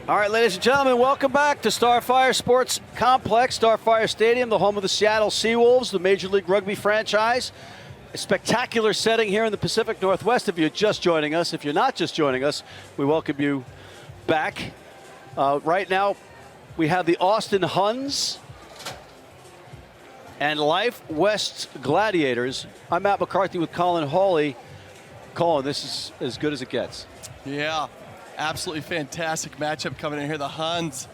All right, ladies and gentlemen, welcome back to Starfire Sports Complex, Starfire Stadium, the home of the Seattle Seawolves, the Major League Rugby franchise. A spectacular setting here in the Pacific Northwest. If you're just joining us, if you're not just joining us, we welcome you back. Right now, we have the Austin Huns and Life West Gladiators. I'm Matt McCarthy with Colin Hawley. Colin, this is as good as it gets. Yeah, absolutely fantastic matchup coming in here. The Huns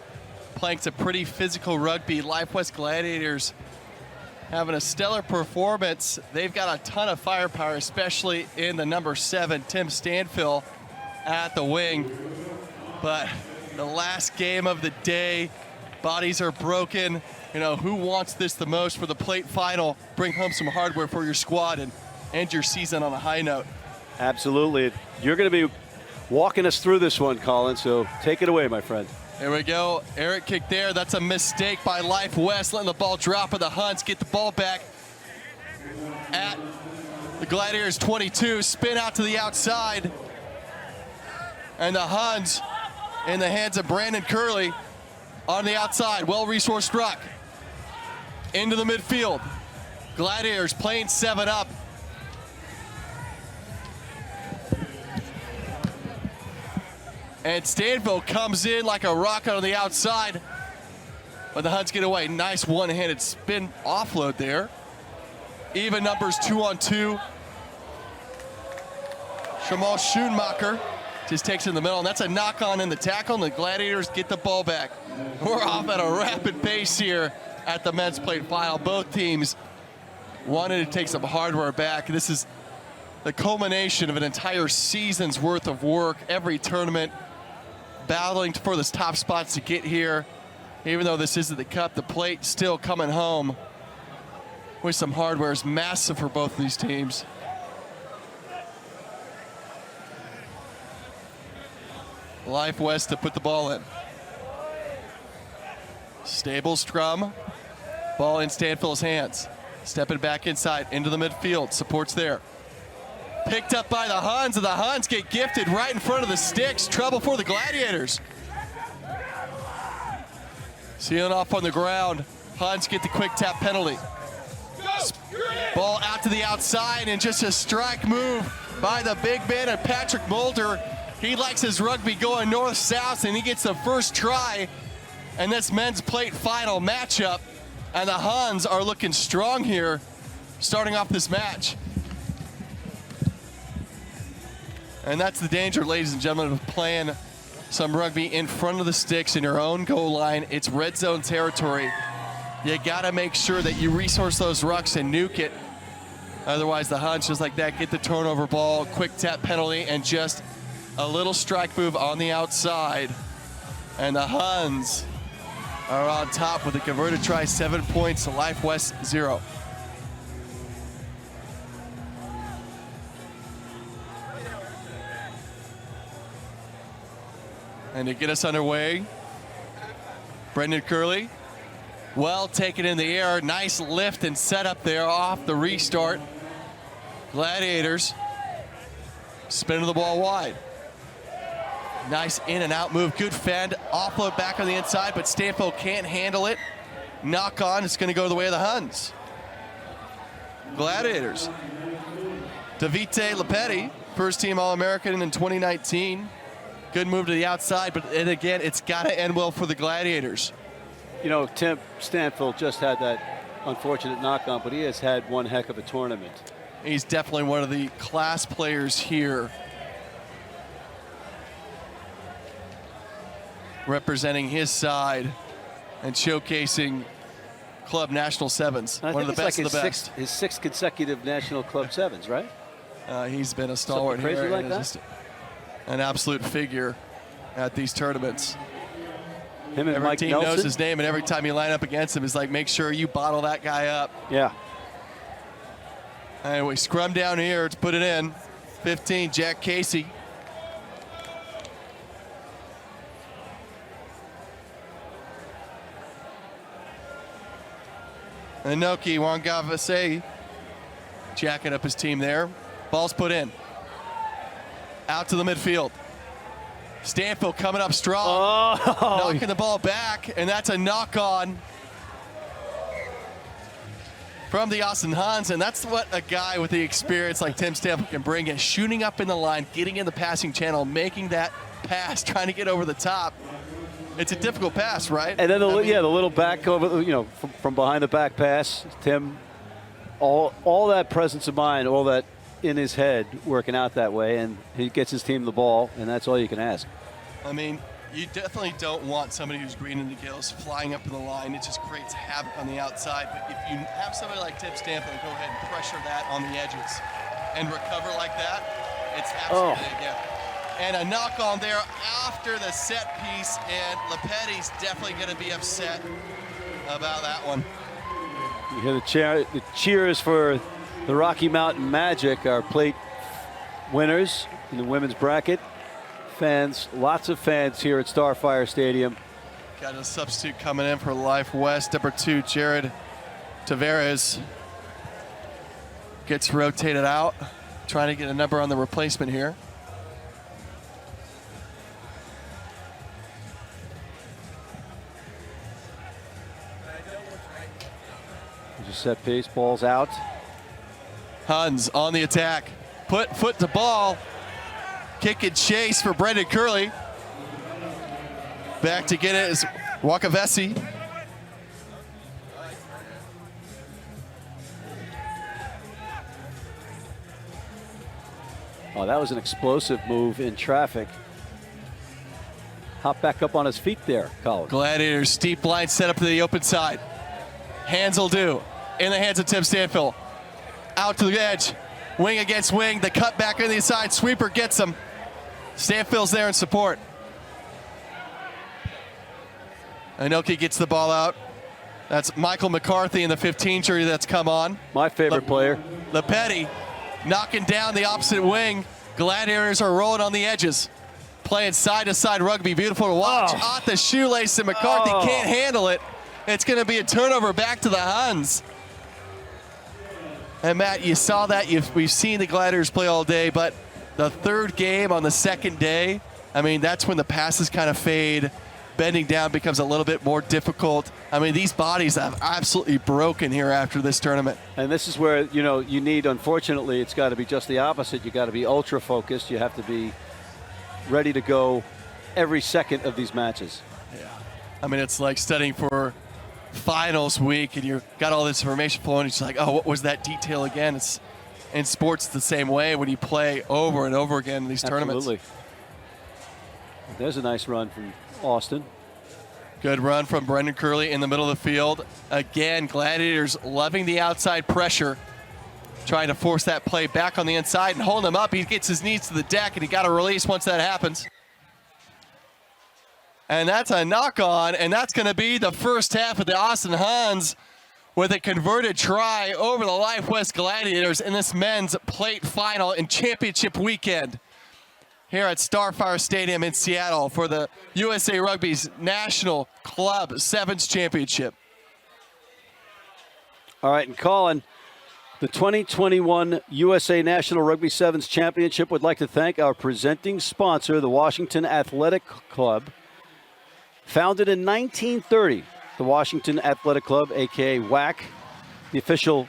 playing some pretty physical rugby. Life West Gladiators having a stellar performance. They've got a ton of firepower, especially in the number 7, Tim Stanfill, at the wing. But the last game of the day, bodies are broken. You know, who wants this the most for the plate final? Bring home some hardware for your squad and end your season on a high note. Absolutely. You're going to be walking us through this one, Colin, so take it away, my friend. Here we go. Eric kick there. That's a mistake by Life West, letting the ball drop of the Huns. Get the ball back at the Gladiators 22. Spin out to the outside. And the Huns in the hands of Brandon Curley on the outside. Well-resourced ruck. Into the midfield. Gladiators playing 7 up. And Stanfill comes in like a rocket on the outside. But the Huns get away. Nice one-handed spin offload there. Even numbers 2-on-2. Shamal Schoonmaker just takes it in the middle. And that's a knock-on in the tackle. And the Gladiators get the ball back. We're off at a rapid pace here at the men's plate final. Both teams wanted to take some hardware back. This is the culmination of an entire season's worth of work. Every tournament battling for the top spots to get here. Even though this isn't the cup, the plate still coming home with some hardware. Is massive for both of these teams. Life West to put the ball in. Stable scrum. Ball in Stanfill's hands. Stepping back inside into the midfield. Supports there. Picked up by the Huns, and the Huns get gifted right in front of the sticks. Trouble for the Gladiators. Sealing off on the ground. Huns get the quick tap penalty. Ball out to the outside, and just a strike move by the big man and Patrick Mulder. He likes his rugby going north-south, and he gets the first try in this men's plate final matchup. And the Huns are looking strong here, starting off this match. And that's the danger, ladies and gentlemen, of playing some rugby in front of the sticks in your own goal line. It's red zone territory. You gotta make sure that you resource those rucks and nuke it. Otherwise, the Huns, just like that, get the turnover ball, quick tap penalty, and just a little strike move on the outside. And the Huns are on top with a converted try, 7 points to Life West 0. And to get us underway, Brendan Curley, well taken in the air. Nice lift and set up there off the restart. Gladiators spinning the ball wide. Nice in and out move. Good fend. Offload back on the inside, but Stanfill can't handle it. Knock on. It's going to go the way of the Huns. Gladiators. Davite Lepetti, first team All-American in 2019. Good move to the outside, but and again, it's got to end well for the Gladiators. You know, Tim Stanfill just had that unfortunate knock-on, but he has had one heck of a tournament. He's definitely one of the class players here. Representing his side and showcasing club national sevens. One of the best of the best. His sixth consecutive national club sevens, right? He's been a stalwart Something crazy here. like that? Just an absolute figure at these tournaments. Him and every Mike team Nelson knows his name, and every time you line up against him, it's like, make sure you bottle that guy up. Yeah. And we scrum down here to put it in. 15, Jack Casey. And Noki Wangavase jacking up his team there. Ball's put in. Out to the midfield. Stanfield coming up strong, Oh, knocking the ball back, and that's a knock-on from the Austin Huns, and that's what a guy with the experience like Tim Stanfield can bring, is shooting up in the line, getting in the passing channel, making that pass, trying to get over the top. It's a difficult pass, right? and then the little back over, from behind the back pass. Tim, all that presence of mind, all that in his head working out that way, and he gets his team the ball, and that's all you can ask. I mean, you definitely don't want somebody who's green in the gills flying up in the line. It just creates havoc on the outside. But if you have somebody like Tim Stanfield go ahead and pressure that on the edges and recover like that, it's absolutely a gift. And a knock on there after the set piece, and Lepetti's definitely going to be upset about that one. You hear the cheers for the Rocky Mountain Magic, our plate winners in the women's bracket. Fans, lots of fans here at Starfire Stadium. Got a substitute coming in for Life West. Number 2, Jared Tavares gets rotated out, trying to get a number on the replacement here. Just set piece, ball's out. Huns on the attack. Put foot to ball. Kick and chase for Brendan Curley. Back to get it is Wakavesi. Oh, that was an explosive move in traffic. Hop back up on his feet there, Colin. Gladiators steep line set up to the open side. Hands will do. In the hands of Tim Stanfield. Out to the edge. Wing against wing. The cut back on the inside. Sweeper gets him. Stanfield's there in support. Inoki gets the ball out. That's Michael McCarthy in the 15 jersey that's come on. My favorite player. Lepetti knocking down the opposite wing. Gladiators are rolling on the edges. Playing side-to-side rugby. Beautiful to watch. Oh. Off the shoelace, and McCarthy can't handle it. It's going to be a turnover back to the Huns. And Matt, you saw that. We've seen the Gladiators play all day, but the third game on the second day, I mean, that's when the passes kind of fade. Bending down becomes a little bit more difficult. I mean, these bodies have absolutely broken here after this tournament. And this is where, you need, unfortunately, it's got to be just the opposite. You got to be ultra focused. You have to be ready to go every second of these matches. Yeah. I mean, it's like studying for finals week, and you've got all this information flowing. It's like, oh, what was that detail again? It's in sports the same way when you play over and over again in these tournaments. Absolutely. There's a nice run from Austin. Good run from Brendan Curley in the middle of the field. Again, Gladiators loving the outside pressure, trying to force that play back on the inside and hold him up. He gets his knees to the deck, and he got a release once that happens. And that's a knock-on, and that's going to be the first half of the Austin Huns with a converted try over the Life West Gladiators in this men's plate final in championship weekend here at Starfire Stadium in Seattle for the USA Rugby's National Club Sevens Championship. All right, and Colin, the 2021 USA National Rugby Sevens Championship would like to thank our presenting sponsor, the Washington Athletic Club. Founded in 1930, the Washington Athletic Club, a.k.a. WAC, the official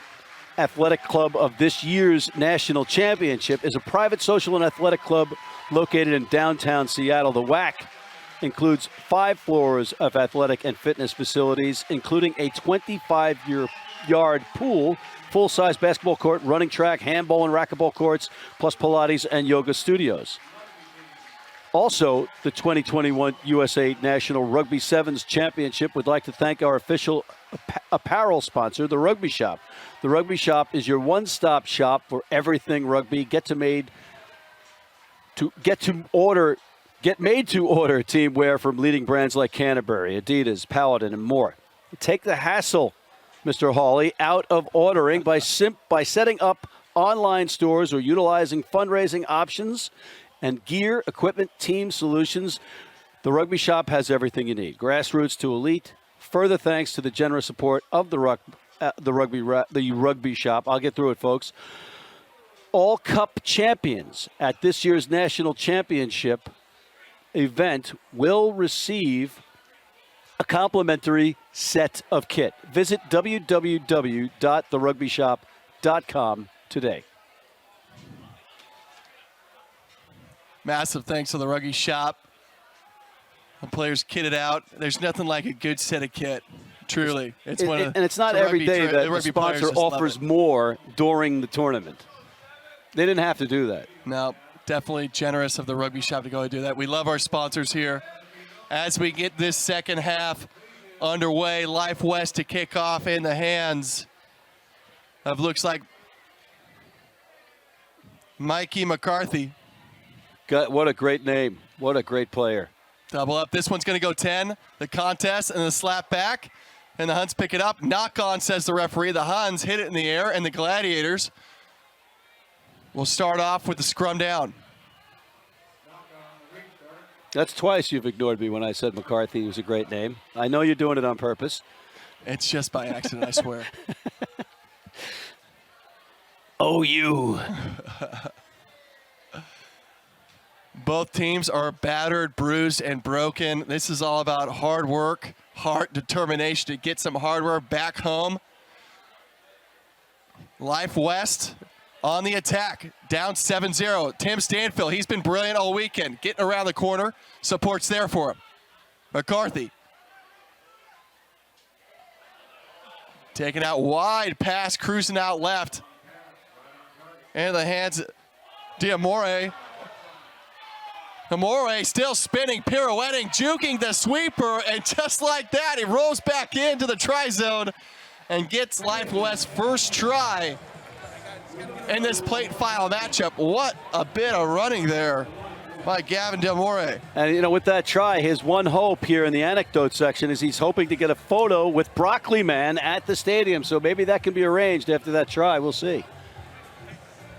athletic club of this year's national championship, is a private social and athletic club located in downtown Seattle. The WAC includes 5 floors of athletic and fitness facilities, including a 25-yard pool, full-size basketball court, running track, handball and racquetball courts, plus Pilates and yoga studios. Also, the 2021 USA National Rugby Sevens Championship would like to thank our official apparel sponsor, the Rugby Shop. The Rugby Shop is your one-stop shop for everything rugby. Get made to order team wear from leading brands like Canterbury, Adidas, Paladin, and more. Take the hassle, Mr. Hawley, out of ordering by setting up online stores or utilizing fundraising options and gear, equipment, team solutions. The Rugby Shop has everything you need. Grassroots to elite. Further thanks to the generous support of the Rugby Shop. I'll get through it, folks. All Cup champions at this year's National Championship event will receive a complimentary set of kit. Visit www.therugbyshop.com today. Massive thanks to the Rugby Shop. The players kitted out. There's nothing like a good set of kit. Truly. And it's not every day that the sponsor offers more during the tournament. They didn't have to do that. No, definitely generous of the Rugby Shop to go and do that. We love our sponsors here. As we get this second half underway, Life West to kick off in the hands of, looks like, Mikey McCarthy. What a great name. What a great player. Double up. This one's going to go 10. The contest and the slap back. And the Huns pick it up. Knock on, says the referee. The Huns hit it in the air, and the Gladiators will start off with the scrum down. That's twice you've ignored me when I said McCarthy was a great name. I know you're doing it on purpose. It's just by accident, I swear. Oh, you. Both teams are battered, bruised, and broken. This is all about hard work, heart, determination to get some hardware back home. Life West on the attack, down 7-0. Tim Stanfield, he's been brilliant all weekend. Getting around the corner, support's there for him. McCarthy. Taking out wide pass, cruising out left. And the hands, D'Amore. Amore still spinning, pirouetting, juking the sweeper, and just like that, he rolls back into the try zone and gets Life West's first try in this plate final matchup. What a bit of running there by Gavin D'Amore. And, you know, with that try, his one hope here in the anecdote section is he's hoping to get a photo with Broccoli Man at the stadium. So maybe that can be arranged after that try. We'll see.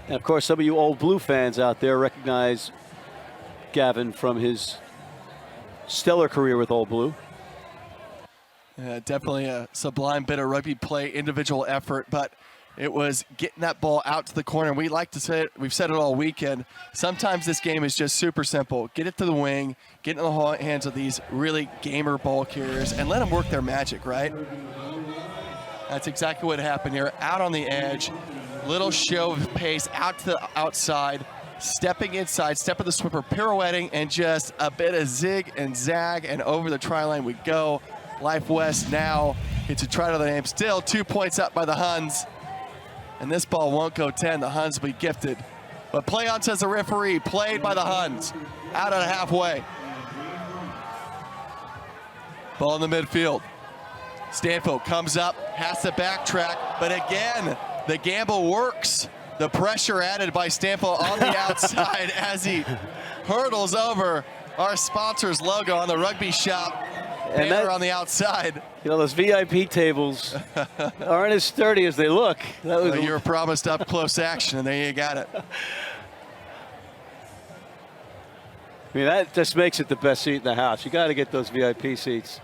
And, of course, some of you Old Blue fans out there recognize Gavin from his stellar career with Old Blue. Yeah, definitely a sublime bit of rugby play, individual effort, but it was getting that ball out to the corner. We like to say it, we've said it all weekend. Sometimes this game is just super simple. Get it to the wing, get it in the hands of these really gamer ball carriers, and let them work their magic, right? That's exactly what happened here. Out on the edge, little show of pace out to the outside, stepping inside, step of the sweeper, pirouetting, and just a bit of zig and zag, and over the try line we go. Life West now gets a try to the name. Still 2 points up by the Huns. And this ball won't go 10. The Huns will be gifted. But play on, says the referee. Played by the Huns. Out at halfway. Ball in the midfield. Stanfield comes up, has to backtrack, but again, the gamble works. The pressure added by Stanfield on the outside as he hurdles over our sponsor's logo on the Rugby Shop banner on the outside. You know, those VIP tables aren't as sturdy as they look. That was you were promised up close action, and there you got it. I mean, that just makes it the best seat in the house. You got to get those VIP seats.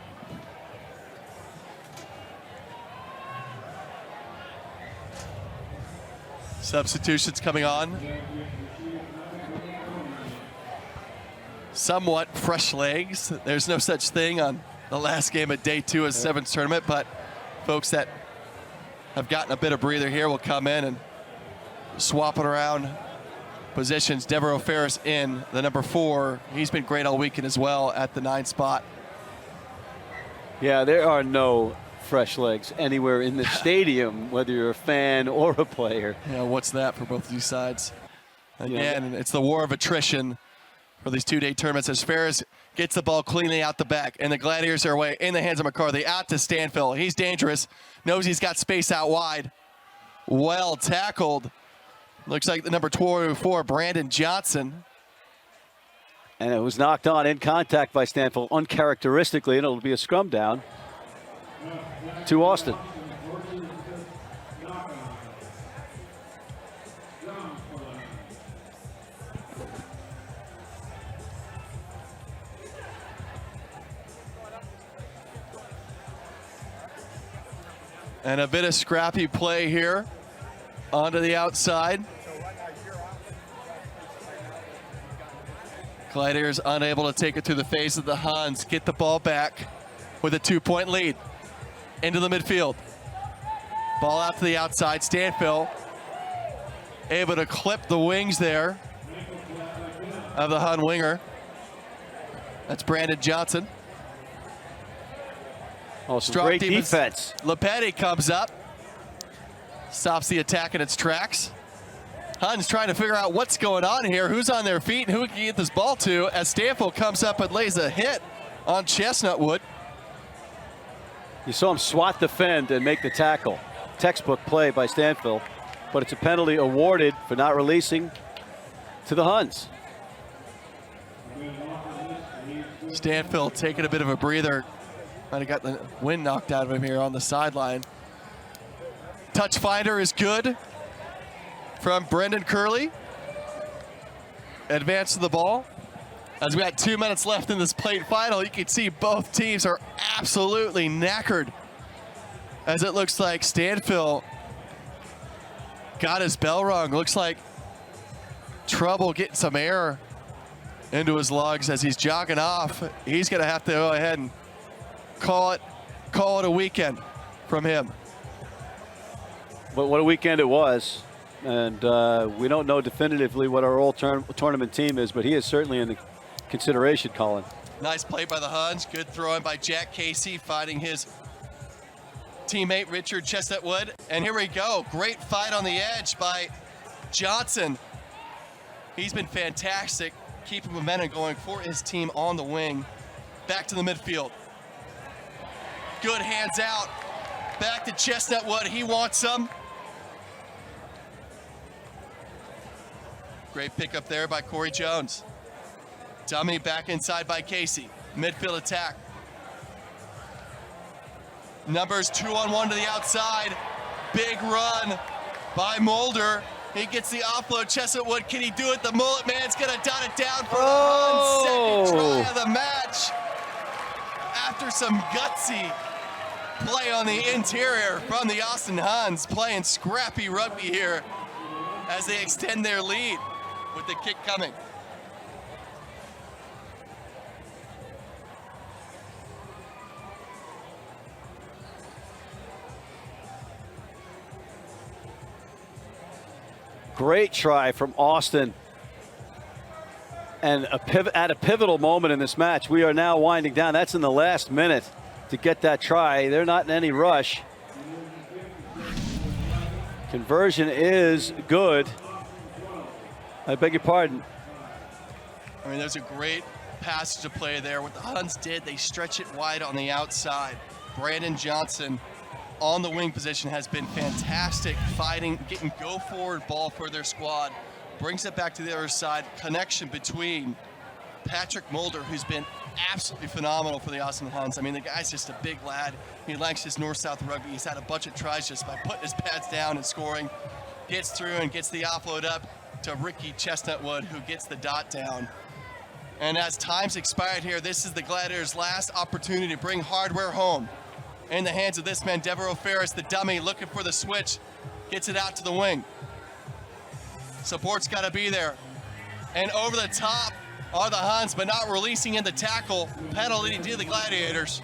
Substitutions coming on. Somewhat fresh legs. There's no such thing on the last game of day 2 of Sevens tournament, but folks that have gotten a bit of breather here will come in and swap it around positions. Devereaux Ferris in the number 4. He's been great all weekend as well at the 9 spot. Yeah, there are no fresh legs anywhere in the stadium, whether you're a fan or a player. Yeah, what's that for both of these sides? Again, it's the war of attrition for these 2-day tournaments as Ferris gets the ball cleanly out the back, and the Gladiators are away in the hands of McCarthy. Out to Stanfield. He's dangerous. Knows he's got space out wide. Well tackled. Looks like the number 24, Brandon Johnson. And it was knocked on in contact by Stanfield uncharacteristically, and it'll be a scrum down to Austin. And a bit of scrappy play here onto the outside. Gladiators unable to take it through the face of the Huns. Get the ball back with a 2-point lead. Into the midfield. Ball out to the outside. Stanfield able to clip the wings there of the Hun winger. That's Brandon Johnson. Oh, some great defense. Lepetti comes up. Stops the attack in its tracks. Huns trying to figure out what's going on here, who's on their feet, and who can get this ball to, as Stanfield comes up and lays a hit on Chestnutwood. You saw him swat the fend and make the tackle. Textbook play by Stanfield, but it's a penalty awarded for not releasing to the Huns. Stanfield taking a bit of a breather. Might have got the wind knocked out of him here on the sideline. Touch finder is good from Brendan Curley. Advance to the ball. As we got 2 minutes left in this plate final, you can see both teams are absolutely knackered. As it looks like Stanfield got his bell rung. Looks like trouble getting some air into his lugs as he's jogging off. He's gonna have to go ahead and call it a weekend from him. But what a weekend it was. And we don't know definitively what our all-tournament team is, but he is certainly in the consideration, Colin. Nice play by the Huns. Good throwing by Jack Casey, fighting his teammate Richard Chestnutwood. And here we go. Great fight on the edge by Johnson. He's been fantastic, keeping momentum going for his team on the wing. Back to the midfield. Good hands out. Back to Chestnutwood. He wants some. Great pickup there by Corey Jones. Dummy back inside by Casey. Midfield attack. Numbers 2-on-1 to the outside. Big run by Mulder. He gets the offload. Chestnutwood, can he do it? The mullet man's gonna dot it down for the Huns. Second try of the match. After some gutsy play on the interior from the Austin Huns, playing scrappy rugby here as they extend their lead with the kick coming. Great try from Austin. And at a pivotal moment in this match. We are now winding down. That's in the last minute to get that try. They're not in any rush. Conversion is good. I beg your pardon. I mean, there's a great passage of play there. What the Huns did, they stretch it wide on the outside. Brandon Johnson on the wing position has been fantastic, fighting, getting go-forward ball for their squad. Brings it back to the other side. Connection between Patrick Mulder, who's been absolutely phenomenal for the Austin Huns. I mean, the guy's just a big lad. He likes his north-south rugby. He's had a bunch of tries just by putting his pads down and scoring. Gets through and gets the offload up to Ricky Chestnutwood, who gets the dot down. And as time's expired here, this is the Gladiators' last opportunity to bring hardware home. In the hands of this man, Devereaux Ferris, the dummy, looking for the switch. Gets it out to the wing. Support's got to be there. And over the top are the Huns, but not releasing in the tackle. Penalty to the Gladiators.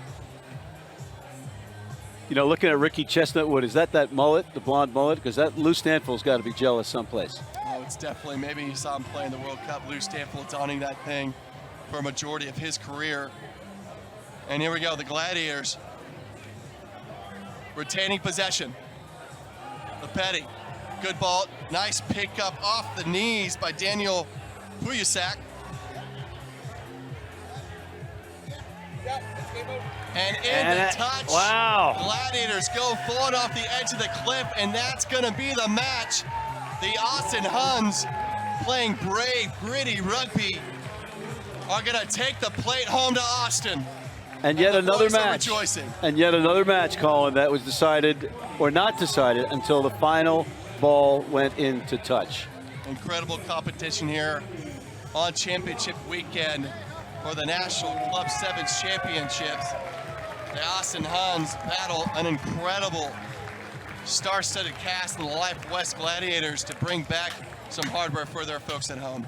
You know, looking at Ricky Chestnutwood, is that mullet, the blonde mullet? Because that Lou Stanfield's got to be jealous someplace. Oh, it's definitely, maybe you saw him play in the World Cup. Lou Stanfield donning that thing for a majority of his career. And here we go, the Gladiators retaining possession. Lepetti, good ball, nice pickup off the knees by Daniel Puyasak. And the touch, wow. Gladiators go falling off the edge of the cliff, and that's gonna be the match. The Austin Huns, playing brave, gritty rugby, are gonna take the plate home to Austin. And yet another match. Rejoicing. And yet another match, Colin, that was decided or not decided until the final ball went into touch. Incredible competition here on championship weekend for the National Club Sevens Championships. The Austin Huns battle an incredible star-studded cast in the Life West Gladiators to bring back some hardware for their folks at home.